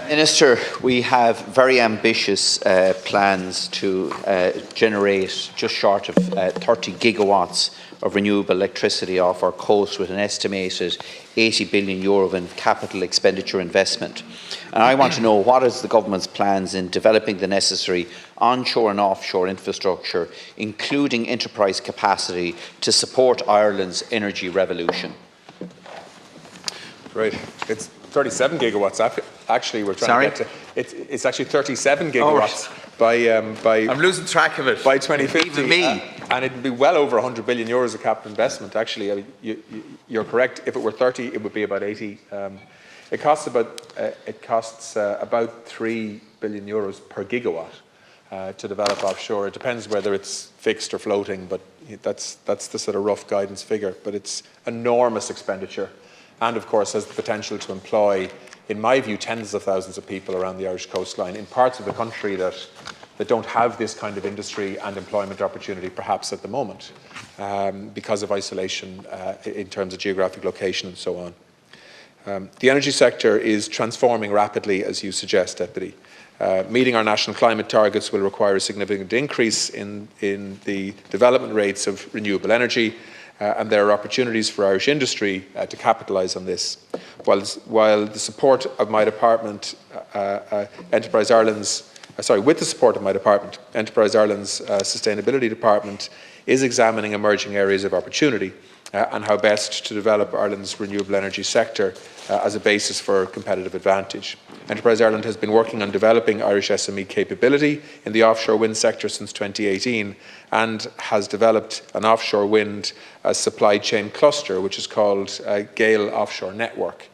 Minister, we have very ambitious plans to generate just short of 30 gigawatts of renewable electricity off our coast with an estimated €80 billion in capital expenditure investment. And I want to know, what is the government's plans in developing the necessary onshore and offshore infrastructure, including enterprise capacity, to support Ireland's energy revolution? Right. It's 37 gigawatts. Actually, we're trying to get to. It's actually 37 gigawatts by. I'm losing track of it. By 2050. Even me. And it'd be well over €100 billion of capital investment. Actually, I mean, you're correct. If it were 30, it would be about 80. It costs about €3 billion per gigawatt to develop offshore. It depends whether it's fixed or floating, but that's the sort of rough guidance figure. But it's enormous expenditure, and of course has the potential to employ, in my view, tens of thousands of people around the Irish coastline in parts of the country that don't have this kind of industry and employment opportunity perhaps at the moment because of isolation in terms of geographic location and so on. The energy sector is transforming rapidly, as you suggest, Deputy. Meeting our national climate targets will require a significant increase in the development rates of renewable energy, and there are opportunities for Irish industry to capitalise on this. While the support of my department, with the support of my department, Enterprise Ireland's Sustainability Department is examining emerging areas of opportunity and how best to develop Ireland's renewable energy sector as a basis for competitive advantage. Enterprise Ireland has been working on developing Irish SME capability in the offshore wind sector since 2018 and has developed an offshore wind supply chain cluster, which is called Gale Offshore Network.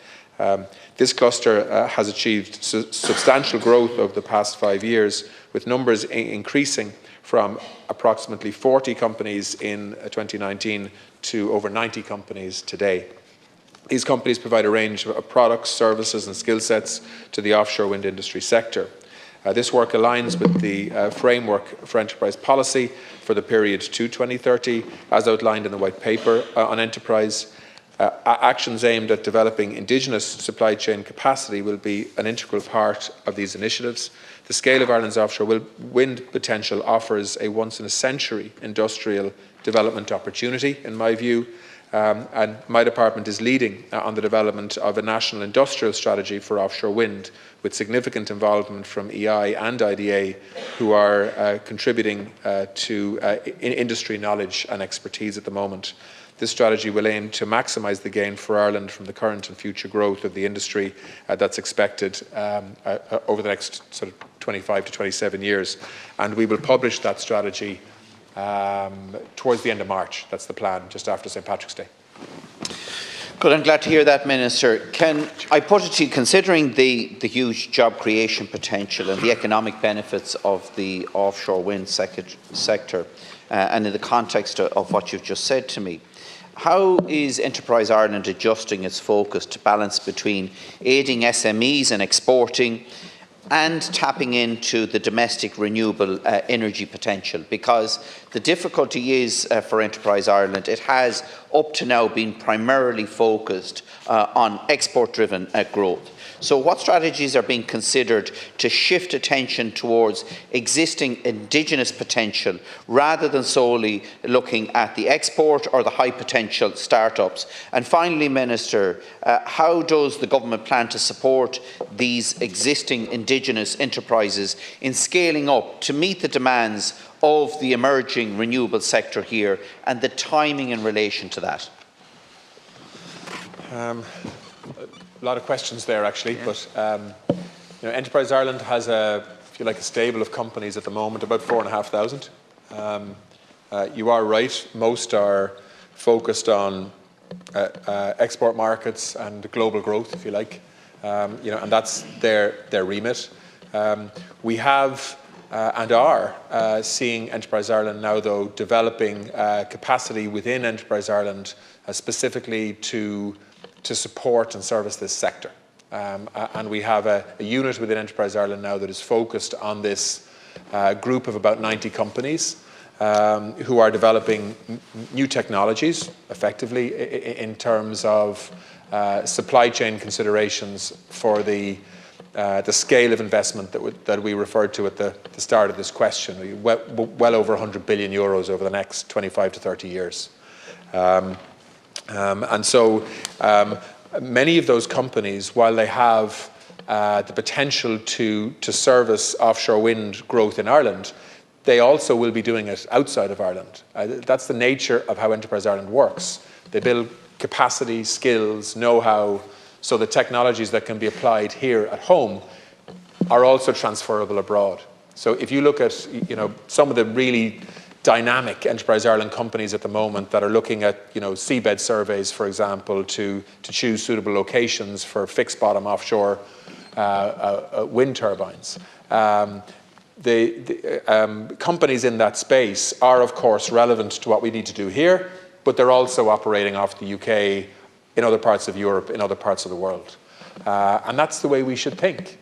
This cluster has achieved substantial growth over the past 5 years, with numbers increasing from approximately 40 companies in 2019 to over 90 companies today. These companies provide a range of products, services and skill sets to the offshore wind industry sector. This work aligns with the framework for enterprise policy for the period to 2030, as outlined in the White Paper on Enterprise. Actions aimed at developing indigenous supply chain capacity will be an integral part of these initiatives. The scale of Ireland's offshore wind potential offers a once-in-a-century industrial development opportunity, in my view, and my department is leading on the development of a national industrial strategy for offshore wind, with significant involvement from EI and IDA, who are contributing to industry knowledge and expertise at the moment. This strategy will aim to maximise the gain for Ireland from the current and future growth of the industry that's expected over the next sort of 25 to 27 years. And we will publish that strategy towards the end of March. That's the plan, just after St. Patrick's Day. Good, I'm glad to hear that, Minister. Can I put it to you, considering the huge job creation potential and the economic benefits of the offshore wind sector, and in the context of what you've just said to me, how is Enterprise Ireland adjusting its focus to balance between aiding SMEs and exporting and tapping into the domestic renewable energy potential? Because the difficulty is for Enterprise Ireland, it has up to now been primarily focused on export-driven growth. So what strategies are being considered to shift attention towards existing indigenous potential rather than solely looking at the export or the high potential startups? And finally, Minister, how does the government plan to support these existing indigenous enterprises in scaling up to meet the demands of the emerging renewable sector here, and the timing in relation to that? A lot of questions there, actually, but Enterprise Ireland has a stable of companies at the moment, about 4,500. You are right; most are focused on export markets and global growth, if you like, and that's their remit. We have and are seeing Enterprise Ireland now, though, developing capacity within Enterprise Ireland specifically to support and service this sector. And we have a unit within Enterprise Ireland now that is focused on this group of about 90 companies who are developing new technologies, effectively, in terms of supply chain considerations for the the scale of investment that we referred to at the start of this question, well over 100 billion euros over the next 25 to 30 years. And so many of those companies, while they have the potential to service offshore wind growth in Ireland, they also will be doing it outside of Ireland. That's the nature of how Enterprise Ireland works. They build capacity, skills, know-how, so the technologies that can be applied here at home are also transferable abroad. So if you look at some of the really dynamic Enterprise Ireland companies at the moment that are looking at seabed surveys, for example, to choose suitable locations for fixed bottom offshore wind turbines. The companies in that space are, of course, relevant to what we need to do here, but they're also operating off the UK, in other parts of Europe, in other parts of the world. And that's the way we should think.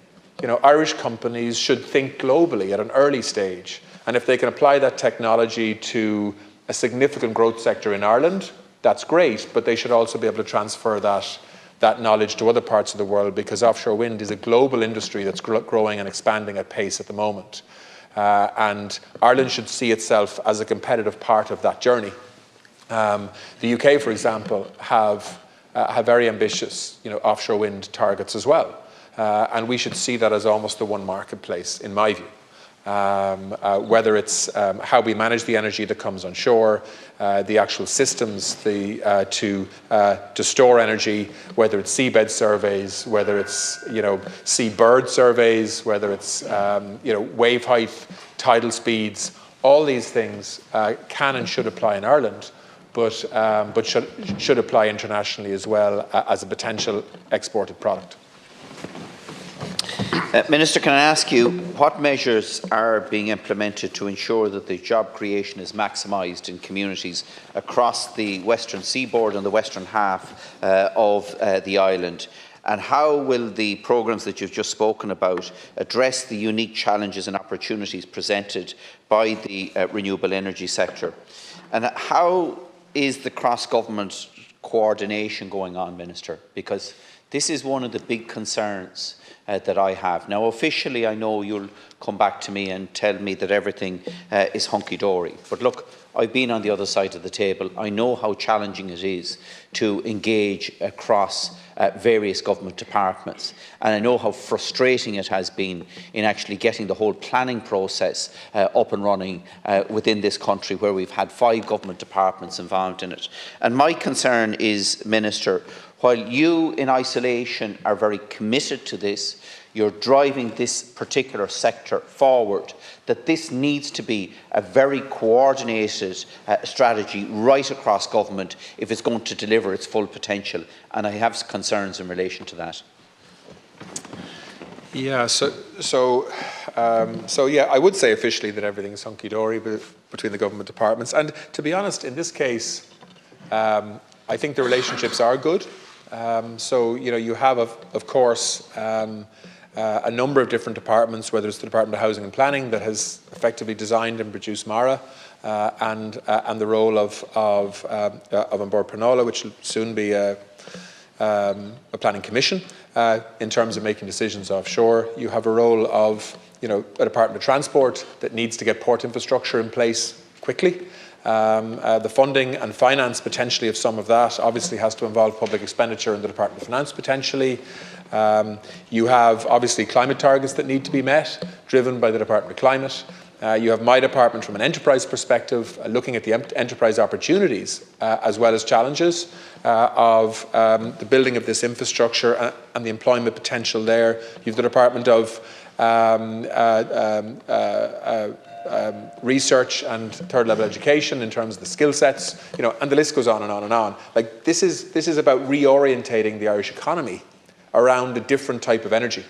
Irish companies should think globally at an early stage. And if they can apply that technology to a significant growth sector in Ireland, that's great, but they should also be able to transfer that knowledge to other parts of the world, because offshore wind is a global industry that's growing and expanding at pace at the moment. And Ireland should see itself as a competitive part of that journey. The UK, for example, have very ambitious offshore wind targets as well. And we should see that as almost the one marketplace, in my view. Whether it's how we manage the energy that comes on shore, the actual systems to store energy, whether it's seabed surveys, whether it's seabird surveys, whether it's wave height, tidal speeds, all these things can and should apply in Ireland, but should apply internationally as well as a potential exported product. Minister, can I ask you, what measures are being implemented to ensure that the job creation is maximised in communities across the western seaboard and the western half of the island? And how will the programmes that you've just spoken about address the unique challenges and opportunities presented by the renewable energy sector? And how is the cross-government coordination going on, Minister? Because this is one of the big concerns that I have. Now, officially, I know you'll come back to me and tell me that everything is hunky-dory. But look, I've been on the other side of the table. I know how challenging it is to engage across various government departments. And I know how frustrating it has been in actually getting the whole planning process up and running within this country, where we've had 5 government departments involved in it. And my concern is, Minister, while you in isolation are very committed to this, you're driving this particular sector forward, that this needs to be a very coordinated strategy right across government if it's going to deliver its full potential. And I have concerns in relation to that. Yeah, so yeah, I would say officially that everything's hunky-dory between the government departments. And to be honest, in this case, I think the relationships are good. So you have, of course, a number of different departments, whether it's the Department of Housing and Planning that has effectively designed and produced MARA, and the role of An Bord Pleanála, which will soon be a planning commission in terms of making decisions offshore. You have a role of a Department of Transport that needs to get port infrastructure in place quickly. The funding and finance potentially of some of that obviously has to involve public expenditure in the Department of Finance potentially. You have obviously climate targets that need to be met, driven by the Department of Climate. You have my department from an enterprise perspective, looking at the enterprise opportunities as well as challenges of the building of this infrastructure and the employment potential there. You have the Department of research and third level education in terms of the skill sets, and the list goes on and on and on. Like this is about reorientating the Irish economy around a different type of energy,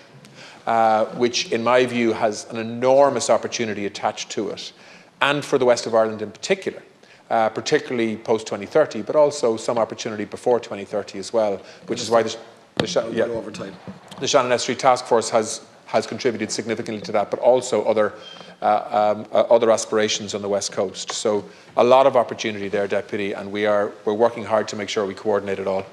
which in my view has an enormous opportunity attached to it, and for the west of Ireland in particular, particularly post 2030, but also some opportunity before 2030 as well, which is why the Shannon Estuary Task Force has contributed significantly to that, but also other aspirations on the West Coast. So a lot of opportunity there, Deputy, and we're working hard to make sure we coordinate it all.